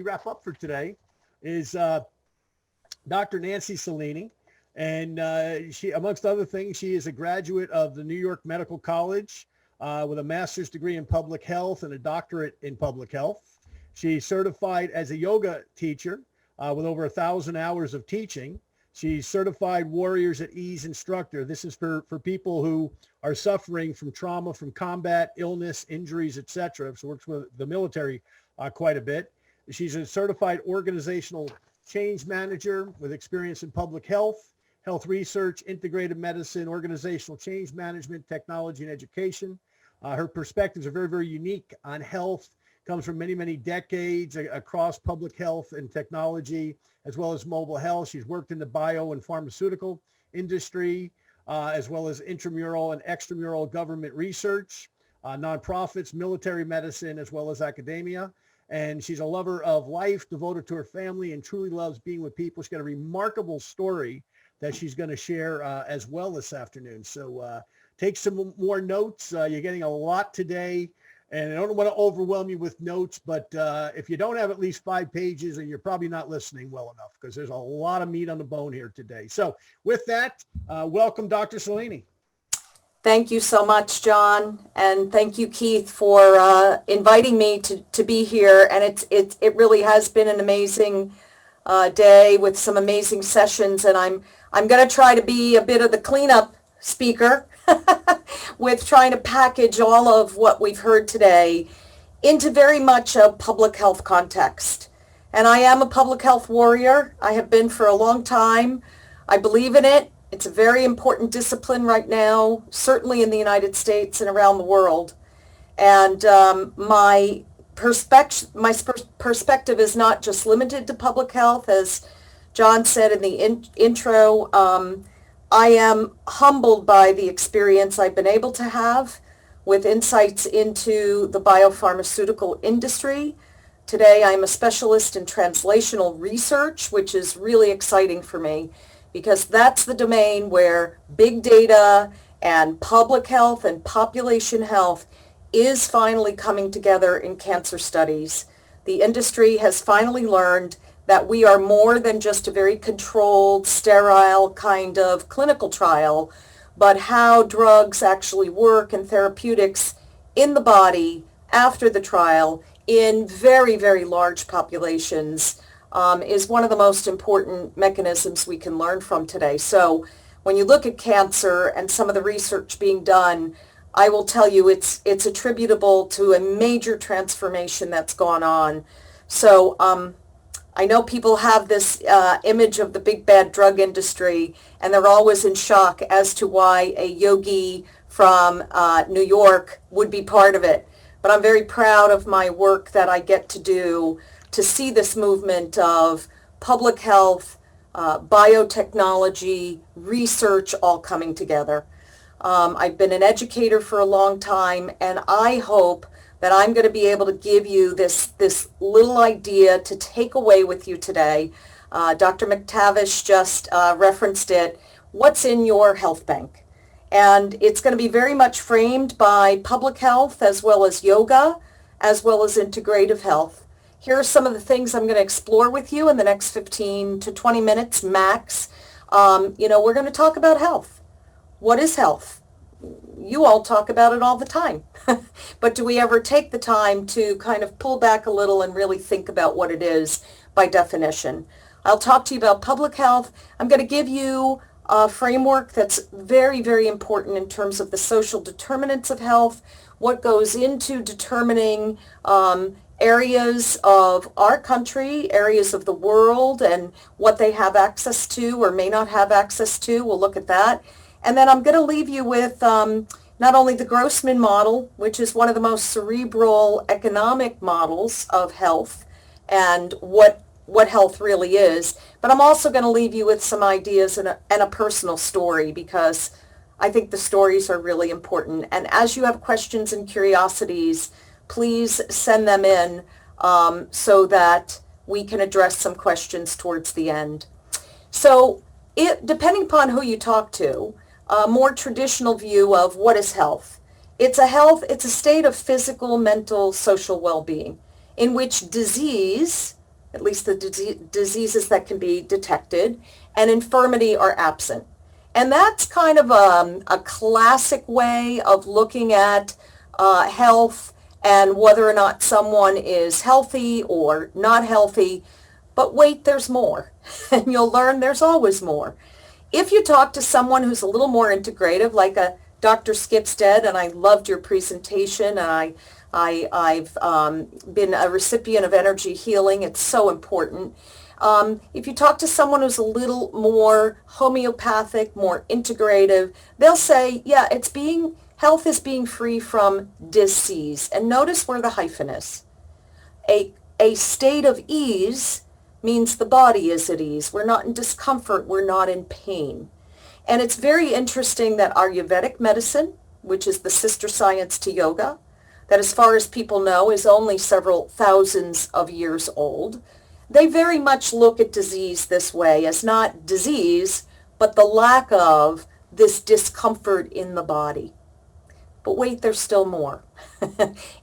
wrap up for today is Dr. Nancie Celini. And she, amongst other things, she is a graduate of the New York Medical College with a master's degree in public health and a doctorate in public health. She's certified as a yoga teacher with over 1,000 hours of teaching. She's certified Warriors at Ease instructor. This is for people who are suffering from trauma, from combat, illness, injuries, etc. So works with the military quite a bit. She's a certified organizational change manager with experience in public health, health research, integrated medicine, organizational change management, technology, and education. Her perspectives are very, very unique on health, comes from many, many decades across public health and technology, as well as mobile health. She's worked in the bio and pharmaceutical industry, as well as intramural and extramural government research, nonprofits, military medicine, as well as academia. And she's a lover of life, devoted to her family, and truly loves being with people. She's got a remarkable story that she's going to share as well this afternoon. So take some more notes. You're getting a lot today. And I don't want to overwhelm you with notes, but if you don't have at least 5 pages, and you're probably not listening well enough, because there's a lot of meat on the bone here today. So with that, welcome, Dr. Celini. Thank you so much, John. And thank you, Keith, for inviting me to be here. And it really has been an amazing day with some amazing sessions. And I'm going to try to be a bit of the cleanup speaker with trying to package all of what we've heard today into very much a public health context. And I am a public health warrior. I have been for a long time. I believe in it. It's a very important discipline right now, certainly in the United States and around the world. And my perspective is not just limited to public health. As John said in the intro, I am humbled by the experience I've been able to have with insights into the biopharmaceutical industry. Today, I'm a specialist in translational research, which is really exciting for me, because that's the domain where big data and public health and population health is finally coming together in cancer studies. The industry has finally learned that we are more than just a very controlled, sterile kind of clinical trial, but how drugs actually work and therapeutics in the body after the trial in very, very large populations is one of the most important mechanisms we can learn from today. So when you look at cancer and some of the research being done, I will tell you it's attributable to a major transformation that's gone on. So I know people have this image of the big bad drug industry, and they're always in shock as to why a yogi from New York would be part of it. But I'm very proud of my work that I get to do to see this movement of public health, biotechnology, research all coming together. I've been an educator for a long time, and I hope that I'm going to be able to give you this little idea to take away with you today. Dr. McTavish just referenced it. What's in your health bank? And it's going to be very much framed by public health as well as yoga, as well as integrative health. Here are some of the things I'm going to explore with you in the next 15 to 20 minutes max. We're going to talk about health. What is health? You all talk about it all the time. But do we ever take the time to kind of pull back a little and really think about what it is by definition? I'll talk to you about public health. I'm going to give you a framework that's very, very important in terms of the social determinants of health, what goes into determining areas of our country, areas of the world, and what they have access to or may not have access to. We'll look at that. And then I'm going to leave you with not only the Grossman model, which is one of the most cerebral economic models of health and what health really is, but I'm also going to leave you with some ideas and a personal story, because I think the stories are really important. And as you have questions and curiosities, please send them in so that we can address some questions towards the end. So depending upon who you talk to, a more traditional view of what is health. It's a state of physical, mental, social well-being in which disease least the diseases that can be detected, and infirmity are absent. And that's kind of a classic way of looking at health and whether or not someone is healthy or not healthy. But wait, there's more. And you'll learn there's always more. If you talk to someone who's a little more integrative, like a Dr. Skipstead, and I loved your presentation, and I've been a recipient of energy healing. It's so important. If you talk to someone who's a little more homeopathic, more integrative, they'll say, yeah, health is being free from disease. And notice where the hyphen is. A state of ease means the body is at ease. We're not in discomfort. We're not in pain. And it's very interesting that Ayurvedic medicine, which is the sister science to yoga, that as far as people know is only several thousands of years old, they very much look at disease this way as not disease, but the lack of this discomfort in the body. But wait, there's still more.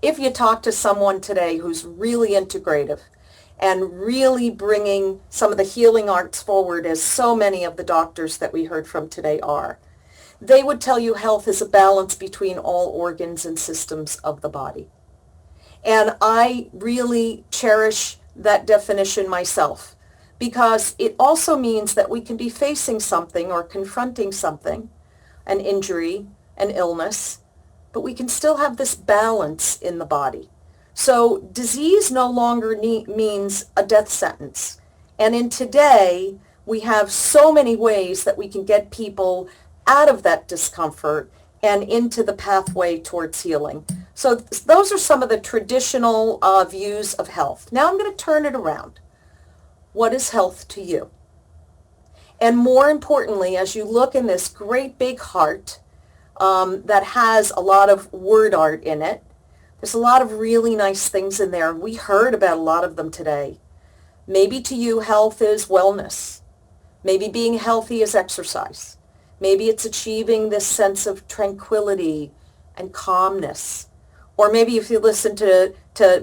If you talk to someone today who's really integrative and really bringing some of the healing arts forward, as so many of the doctors that we heard from today are, they would tell you health is a balance between all organs and systems of the body. And I really cherish that definition myself, because it also means that we can be facing something or confronting something, an injury, an illness, but we can still have this balance in the body. So disease no longer means a death sentence. And in today, we have so many ways that we can get people out of that discomfort and into the pathway towards healing. So those are some of the traditional views of health. Now I'm going to turn it around. What is health to you? And more importantly, as you look in this great big heart that has a lot of word art in it, there's a lot of really nice things in there. We heard about a lot of them today. Maybe to you, health is wellness. Maybe being healthy is exercise. Maybe it's achieving this sense of tranquility and calmness. Or maybe if you listen to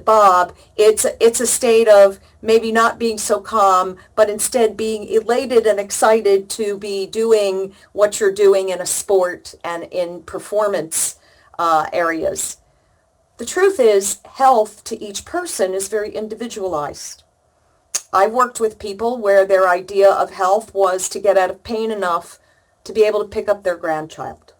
Bob, it's a state of maybe not being so calm, but instead being elated and excited to be doing what you're doing in a sport and in performance areas. The truth is, health to each person is very individualized. I've worked with people where their idea of health was to get out of pain enough to be able to pick up their grandchild.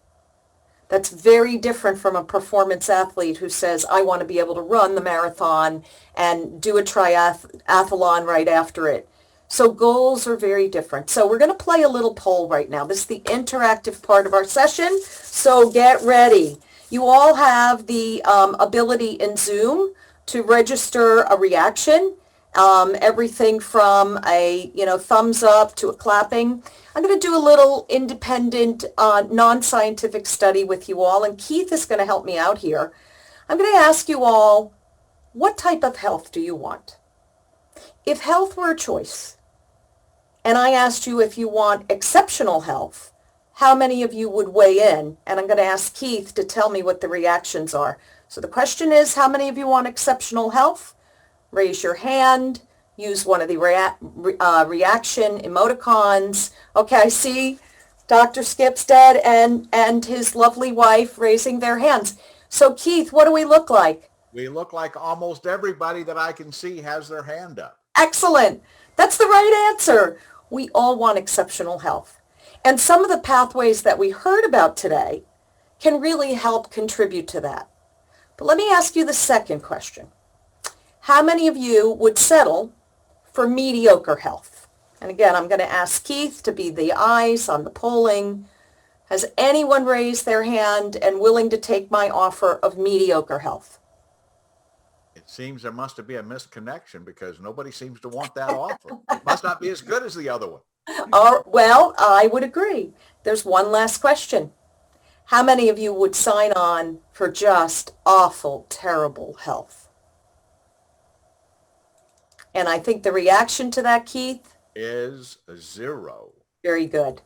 That's very different from a performance athlete who says, I want to be able to run the marathon and do a triathlon right after it. So goals are very different. So we're going to play a little poll right now. This is the interactive part of our session, so get ready. You all have the ability in Zoom to register a reaction, everything from a thumbs up to a clapping. I'm going to do a little independent, non-scientific study with you all, and Keith is going to help me out here. I'm going to ask you all, what type of health do you want? If health were a choice, and I asked you if you want exceptional health, how many of you would weigh in? And I'm going to ask Keith to tell me what the reactions are. So the question is, how many of you want exceptional health? Raise your hand. Use one of the reaction emoticons. Okay, I see Dr. Skipstead and his lovely wife raising their hands. So Keith, what do we look like? We look like almost everybody that I can see has their hand up. Excellent. That's the right answer. We all want exceptional health. And some of the pathways that we heard about today can really help contribute to that. But let me ask you the second question. How many of you would settle for mediocre health? And again, I'm going to ask Keith to be the eyes on the polling. Has anyone raised their hand and willing to take my offer of mediocre health? It seems there must be a misconnection because nobody seems to want that offer. It must not be as good as the other one. Well, I would agree. There's one last question. How many of you would sign on for just awful, terrible health? And I think the reaction to that, Keith? Is 0. Very good.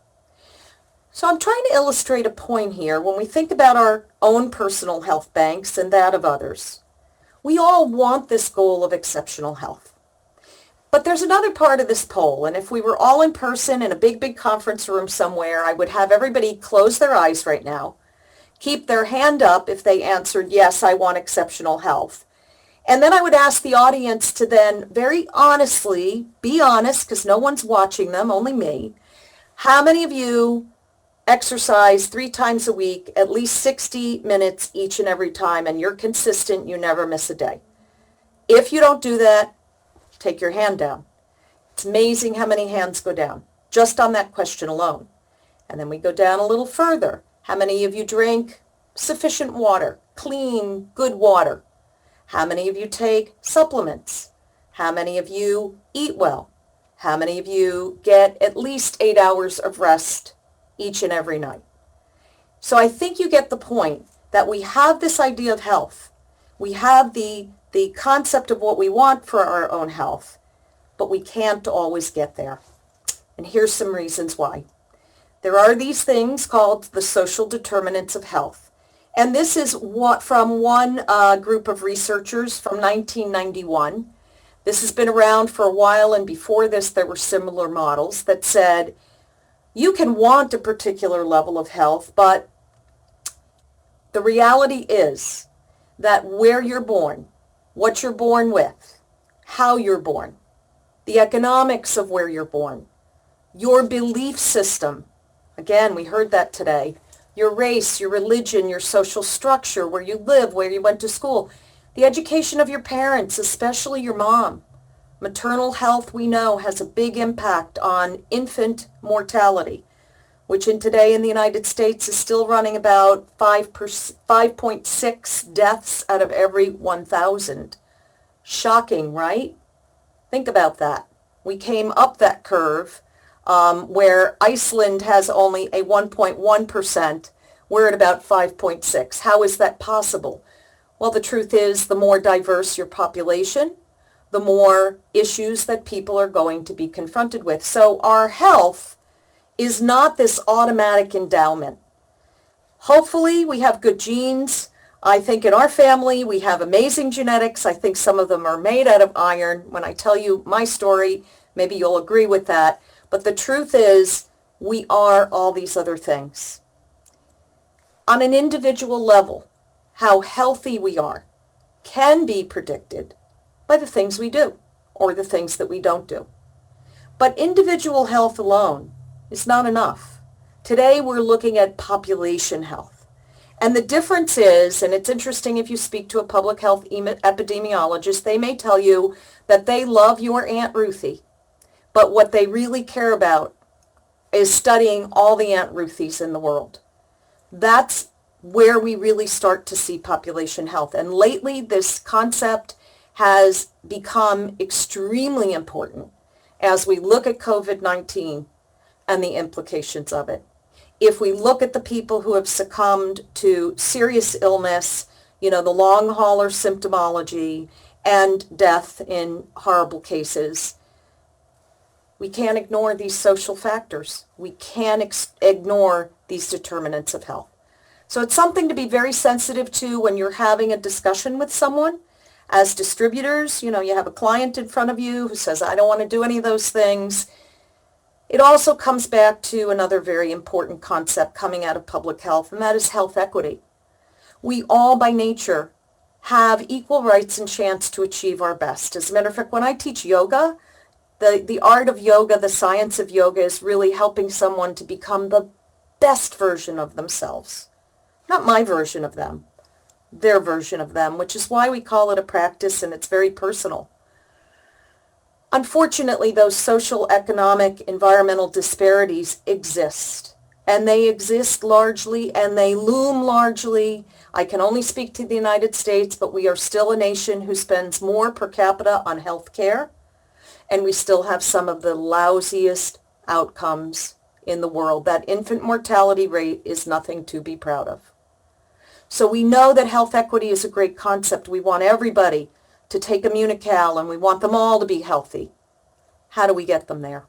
So I'm trying to illustrate a point here. When we think about our own personal health banks and that of others, we all want this goal of exceptional health. But there's another part of this poll, and if we were all in person in a big, big conference room somewhere, I would have everybody close their eyes right now, keep their hand up if they answered, yes, I want exceptional health. And then I would ask the audience to then very honestly, be honest, because no one's watching them, only me. How many of you exercise 3 times a week, at least 60 minutes each and every time, and you're consistent, you never miss a day? If you don't do that, take your hand down. It's amazing how many hands go down just on that question alone. And then we go down a little further. How many of you drink sufficient water, clean, good water? How many of you take supplements? How many of you eat well? How many of you get at least 8 hours of rest each and every night? So I think you get the point that we have this idea of health. We have the concept of what we want for our own health, but we can't always get there. And here's some reasons why. There are these things called the social determinants of health. And this is what from one group of researchers from 1991. This has been around for a while, and before this there were similar models that said you can want a particular level of health, but the reality is that where you're born, what you're born with, how you're born, the economics of where you're born, your belief system, again, we heard that today, your race, your religion, your social structure, where you live, where you went to school, the education of your parents, especially your mom. Maternal health, we know, has a big impact on infant mortality, which today in the United States is still running about 5.6 deaths out of every 1,000. Shocking, right? Think about that. We came up that curve where Iceland has only a 1.1%. We're at about 5.6. How is that possible? Well, the truth is the more diverse your population, the more issues that people are going to be confronted with. So our health is not this automatic endowment. Hopefully we have good genes. I think in our family we have amazing genetics. I think some of them are made out of iron. When I tell you my story, maybe you'll agree with that. But the truth is we are all these other things. On an individual level, how healthy we are can be predicted by the things we do or the things that we don't do. But individual health alone is not enough. Today we're looking at population health. And the difference is, and it's interesting if you speak to a public health epidemiologist, they may tell you that they love your Aunt Ruthie, but what they really care about is studying all the Aunt Ruthies in the world. That's where we really start to see population health. And lately this concept has become extremely important as we look at COVID-19 and the implications of it. If we look at the people who have succumbed to serious illness, the long hauler symptomology and death in horrible cases, we can't ignore these social factors. We can't ignore these determinants of health. So it's something to be very sensitive to when you're having a discussion with someone. As distributors, you have a client in front of you who says, I don't want to do any of those things. It also comes back to another very important concept coming out of public health, and that is health equity. We all, by nature, have equal rights and chance to achieve our best. As a matter of fact, when I teach yoga, the art of yoga, the science of yoga is really helping someone to become the best version of themselves. Not my version of them, their version of them, which is why we call it a practice, and it's very personal. Unfortunately, those social, economic, environmental disparities exist, and they exist largely, and they loom largely. I can only speak to the United States, but we are still a nation who spends more per capita on health care, and we still have some of the lousiest outcomes in the world. That infant mortality rate is nothing to be proud of. So we know that health equity is a great concept. We want everybody to take Immunical, and we want them all to be healthy. How do we get them there?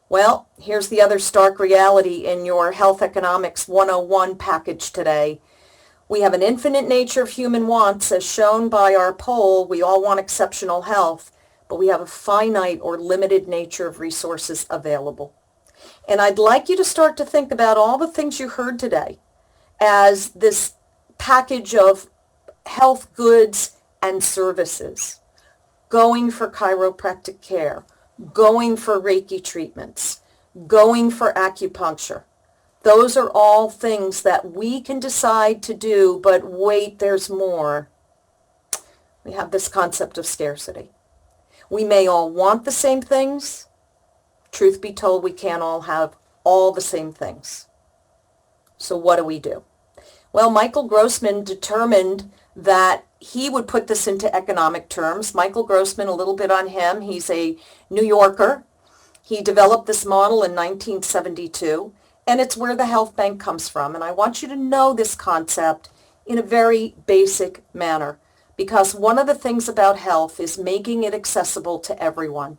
Well, here's the other stark reality in your Health Economics 101 package today. We have an infinite nature of human wants, as shown by our poll. We all want exceptional health, but we have a finite or limited nature of resources available. And I'd like you to start to think about all the things you heard today as this package of health goods and services. Going for chiropractic care, going for Reiki treatments, going for acupuncture. Those are all things that we can decide to do, but wait, there's more. We have this concept of scarcity. We may all want the same things. Truth be told, we can't all have all the same things. So what do? Well, Michael Grossman determined that he would put this into economic terms. Michael Grossman, a little bit on him. He's a New Yorker. He developed this model in 1972, and it's where the health bank comes from. And I want you to know this concept in a very basic manner, because one of the things about health is making it accessible to everyone.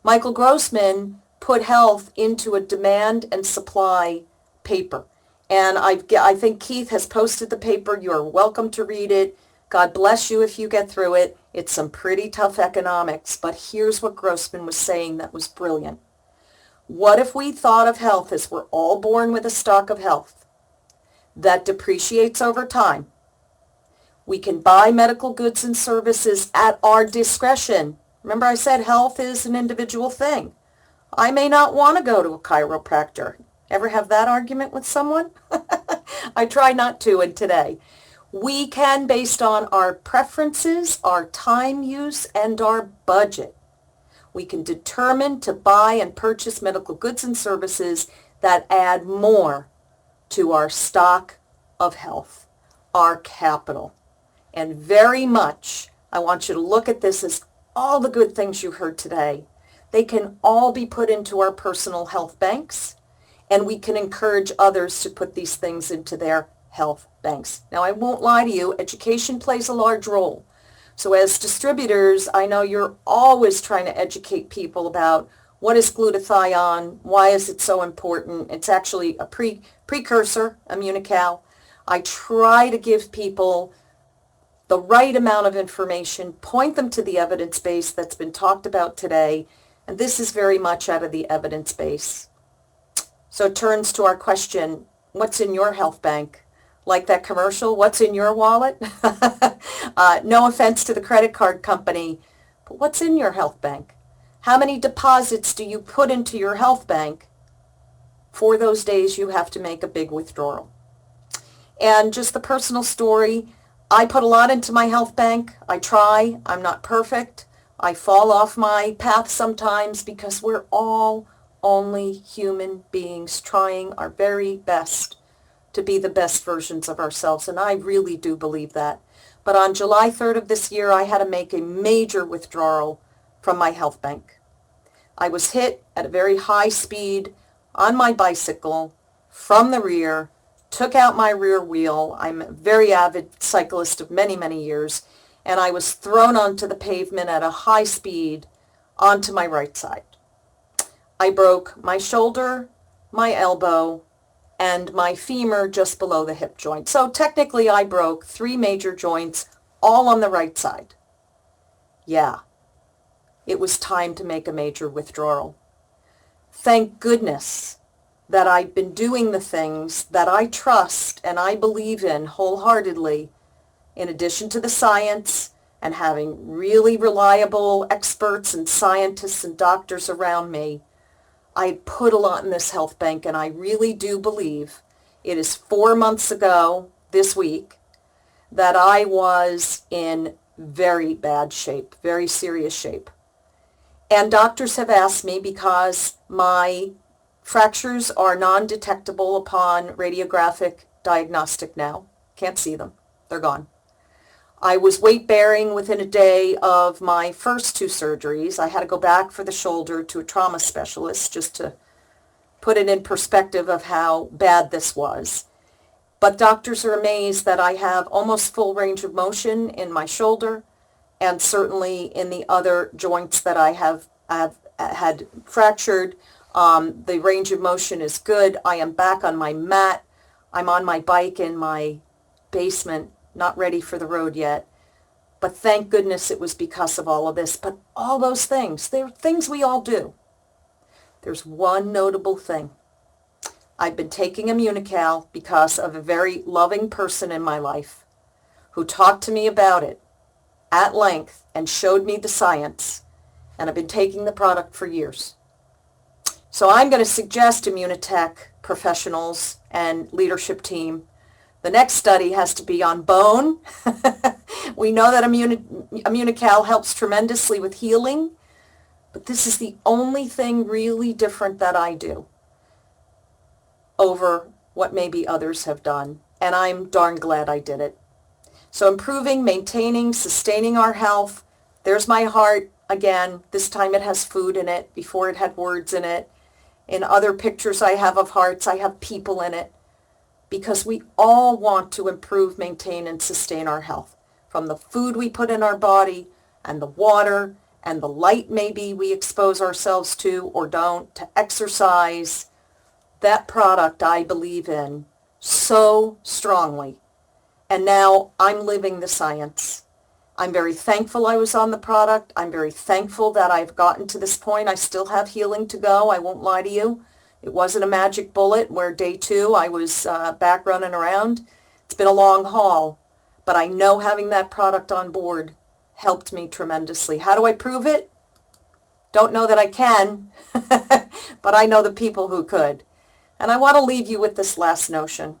Michael Grossman put health into a demand and supply paper. And I think Keith has posted the paper. You're welcome to read it. God bless you if you get through it. It's some pretty tough economics, but here's what Grossman was saying that was brilliant. What if we thought of health as we're all born with a stock of health that depreciates over time? We can buy medical goods and services at our discretion. Remember I said health is an individual thing. I may not want to go to a chiropractor. Ever have that argument with someone? I try not to, and today. We can, based on our preferences, our time use, and our budget, we can determine to buy and purchase medical goods and services that add more to our stock of health, our capital. And very much, I want you to look at this as all the good things you heard today. They can all be put into our personal health banks, and we can encourage others to put these things into their health banks. Now, I won't lie to you, education plays a large role. So as distributors, I know you're always trying to educate people about what is glutathione, why is it so important. It's actually a precursor, Immunical. I try to give people the right amount of information, point them to the evidence base that's been talked about today, and this is very much out of the evidence base. So it turns to our question, what's in your health bank? Like that commercial, what's in your wallet? No offense to the credit card company, but what's in your health bank? How many deposits do you put into your health bank for those days you have to make a big withdrawal? And just the personal story, I put a lot into my health bank. I try. I'm not perfect. I fall off my path sometimes because we're all only human beings trying our very best to be the best versions of ourselves, and I really do believe that. But on July 3rd of this year, I had to make a major withdrawal from my health bank. I was hit at a very high speed on my bicycle from the rear, took out my rear wheel. I'm a very avid cyclist of many, many years, and I was thrown onto the pavement at a high speed onto my right side. I broke my shoulder, my elbow, and my femur just below the hip joint. So technically I broke 3 major joints all on the right side. Yeah, it was time to make a major withdrawal. Thank goodness that I've been doing the things that I trust and I believe in wholeheartedly, in addition to the science and having really reliable experts and scientists and doctors around me. I put a lot in this health bank, and I really do believe it is 4 months ago this week that I was in very bad shape, very serious shape. And doctors have asked me, because my fractures are non-detectable upon radiographic diagnostic now. Can't see them. They're gone. I was weight-bearing within a day of my first 2 surgeries. I had to go back for the shoulder to a trauma specialist just to put it in perspective of how bad this was. But doctors are amazed that I have almost full range of motion in my shoulder and certainly in the other joints that I have had fractured. The range of motion is good. I am back on my mat. I'm on my bike in my basement, not ready for the road yet. But thank goodness it was because of all of this. But all those things, they're things we all do. There's one notable thing. I've been taking Immunical because of a very loving person in my life who talked to me about it at length and showed me the science. And I've been taking the product for years. So I'm going to suggest Immunotech professionals and leadership team. The next study has to be on bone. We know that Immunical helps tremendously with healing, but this is the only thing really different that I do over what maybe others have done. And I'm darn glad I did it. So improving, maintaining, sustaining our health. There's my heart again. This time it has food in it. Before it had words in it. In other pictures I have of hearts, I have people in it. Because we all want to improve, maintain, and sustain our health. From the food we put in our body, and the water, and the light maybe we expose ourselves to or don't, to exercise. That product I believe in so strongly. And now I'm living the science. I'm very thankful I was on the product. I'm very thankful that I've gotten to this point. I still have healing to go. I won't lie to you. It wasn't a magic bullet where day 2 I was back running around. It's been a long haul, but I know having that product on board helped me tremendously. How do I prove it? Don't know that I can, but I know the people who could. And I want to leave you with this last notion.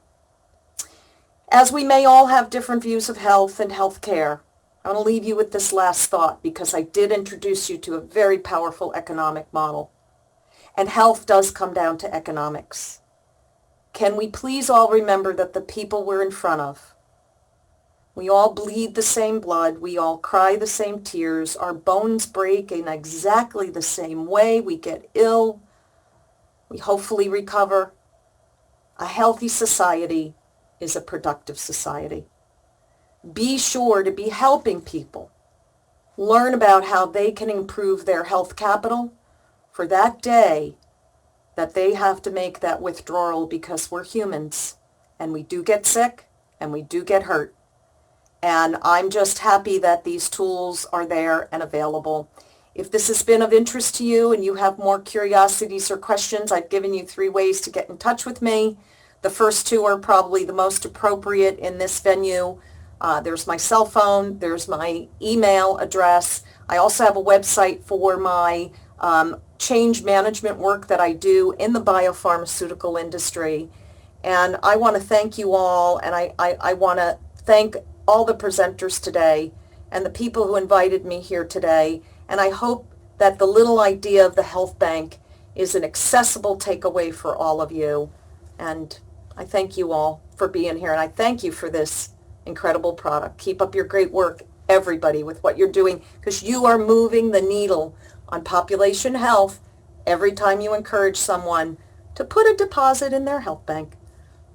As we may all have different views of health and health care, I want to leave you with this last thought because I did introduce you to a very powerful economic model. And health does come down to economics. Can we please all remember that the people we're in front of, we all bleed the same blood, we all cry the same tears, our bones break in exactly the same way, we get ill, we hopefully recover. A healthy society is a productive society. Be sure to be helping people learn about how they can improve their health capital for that day that they have to make that withdrawal because we're humans and we do get sick and we do get hurt. And I'm just happy that these tools are there and available. If this has been of interest to you and you have more curiosities or questions, I've given you 3 ways to get in touch with me. The first 2 are probably the most appropriate in this venue. There's my cell phone. There's my email address. I also have a website for my change management work that I do in the biopharmaceutical industry. And I want to thank you all, and I want to thank all the presenters today and the people who invited me here today. And I hope that the little idea of the health bank is an accessible takeaway for all of you. And I thank you all for being here, and I thank you for this incredible product. Keep up your great work, everybody, with what you're doing, because you are moving the needle on population health every time you encourage someone to put a deposit in their health bank.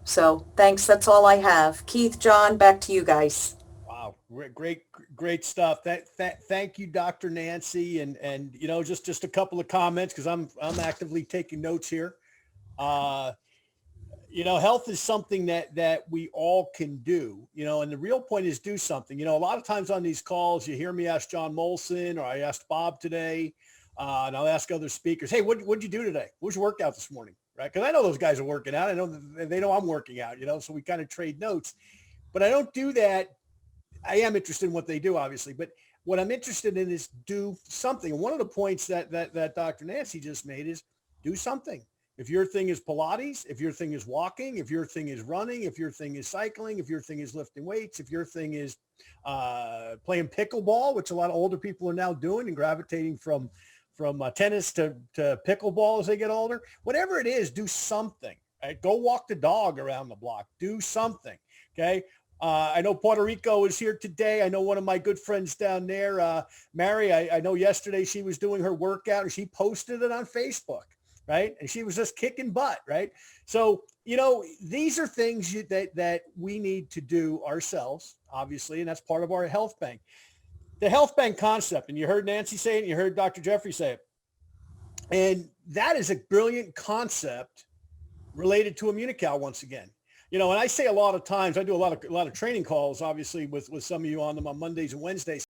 So thanks. That's all I have. Keith, John, back to you guys. Wow. Great stuff. Thank you, Dr. Nancie. And, you know, just a couple of comments, because I'm actively taking notes here. You know, health is something that we all can do, you know, and the real point is do something. You know, a lot of times on these calls, you hear me ask John Molson, or I asked Bob today, and I'll ask other speakers, hey, what'd you do today? What was your workout this morning? Right? Because I know those guys are working out. I know they know I'm working out, you know, so we kind of trade notes. But I don't do that. I am interested in what they do, obviously, but what I'm interested in is do something. And one of the points that Dr. Nancie just made is do something. If your thing is Pilates, if your thing is walking, if your thing is running, if your thing is cycling, if your thing is lifting weights, if your thing is playing pickleball, which a lot of older people are now doing and gravitating from tennis to pickleball as they get older, whatever it is, do something. Right? Go walk the dog around the block. Do something. Okay. I know Puerto Rico is here today. I know one of my good friends down there, Mary, I know yesterday she was doing her workout and she posted it on Facebook. Right. And she was just kicking butt. Right. So, you know, these are things that we need to do ourselves, obviously, and that's part of our health bank. The health bank concept, and you heard Nancie say it, and you heard Dr. Jeffrey say it. And that is a brilliant concept related to Immunical once again. You know, and I say a lot of times, I do a lot of training calls, obviously with some of you on them on Mondays and Wednesdays.